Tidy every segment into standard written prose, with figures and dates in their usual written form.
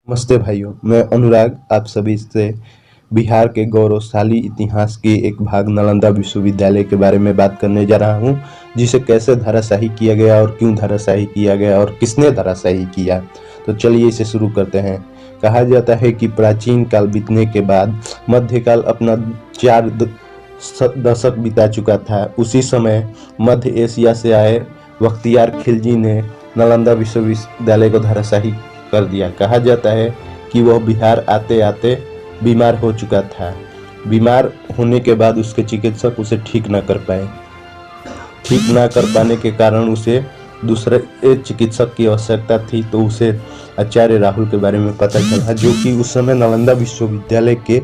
नमस्ते भाइयों, मैं अनुराग आप सभी से बिहार के गौरवशाली इतिहास के एक भाग नालंदा विश्वविद्यालय के बारे में बात करने जा रहा हूं, जिसे कैसे धराशायी किया गया और क्यों धराशायी किया गया और किसने धराशायी किया। तो चलिए इसे शुरू करते हैं। कहा जाता है कि प्राचीन काल बीतने के बाद मध्यकाल अपना 4 दशक बिता चुका था। उसी समय मध्य एशिया से आए बख्तियार खिलजी ने नालंदा विश्वविद्यालय को धराशायी कर दिया। कहा जाता है कि वह बिहार आते आते बीमार हो चुका था। बीमार होने के बाद उसके चिकित्सक उसे ठीक न कर पाए। ठीक न कर पाने के कारण उसे दूसरे चिकित्सक की आवश्यकता थी, तो उसे आचार्य राहुल के बारे में पता चला, जो कि उस समय नालंदा विश्वविद्यालय के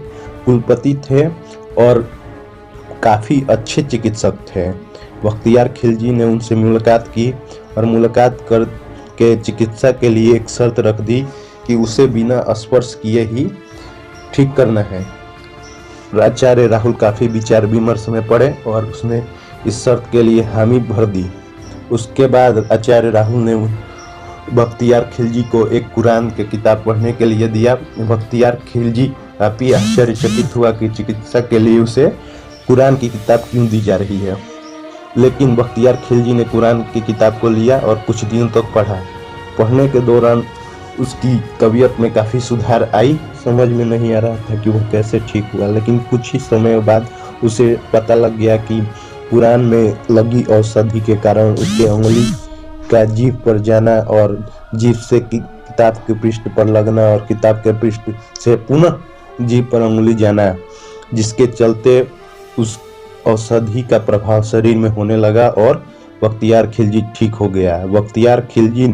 कुलपति थे और काफ़ी अच्छे चिकित्सक थे। बख्तियार खिलजी ने उनसे मुलाकात की और मुलाकात कर के चिकित्सा के लिए एक शर्त रख दी कि उसे बिना स्पर्श किए ही ठीक करना है। आचार्य राहुल काफ़ी विचार विमर्श में पड़े और उसने इस शर्त के लिए हामी भर दी। उसके बाद आचार्य राहुल ने बख्तियार खिलजी को एक कुरान की किताब पढ़ने के लिए दिया। बख्तियार खिलजी काफ़ी आश्चर्यचकित हुआ कि चिकित्सा के लिए उसे कुरान की किताब क्यों दी जा रही है, लेकिन बख्तियार खिलजी ने कुरान की किताब को लिया और कुछ दिनों तक पढ़ा। पढ़ने के दौरान उसकी तबीयत में काफ़ी सुधार आई। समझ में नहीं आ रहा था कि वह कैसे ठीक हुआ, लेकिन कुछ ही समय बाद उसे पता लग गया कि कुरान में लगी औषधि के कारण उसके उंगली का जीभ पर जाना और जीभ से किताब के पृष्ठ पर लगना और किताब के पृष्ठ से पुनः जीभ पर उंगली जाना, जिसके चलते उस औषधि का प्रभाव शरीर में होने लगा और बख्तियार खिलजी ठीक हो गया। बख्तियार खिलजी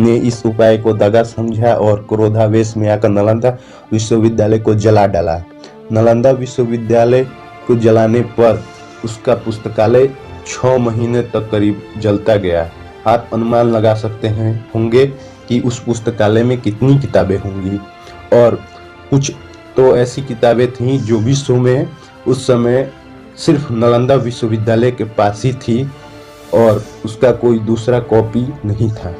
ने इस उपाय को दगा समझा और क्रोधावेश में आकर नालंदा विश्वविद्यालय को जला डाला। नालंदा विश्वविद्यालय को जलाने पर उसका पुस्तकालय 6 महीने तक करीब जलता गया। आप अनुमान लगा सकते होंगे कि उस पुस्तकालय में कितनी किताबें होंगी, और कुछ तो ऐसी किताबें थीं जो विश्व में उस समय सिर्फ नालंदा विश्वविद्यालय के पास ही थी और उसका कोई दूसरा कॉपी नहीं था,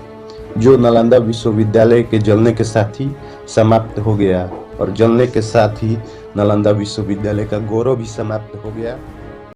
जो नालंदा विश्वविद्यालय के जलने के साथ ही समाप्त हो गया। और जलने के साथ ही नालंदा विश्वविद्यालय का गौरव भी समाप्त हो गया।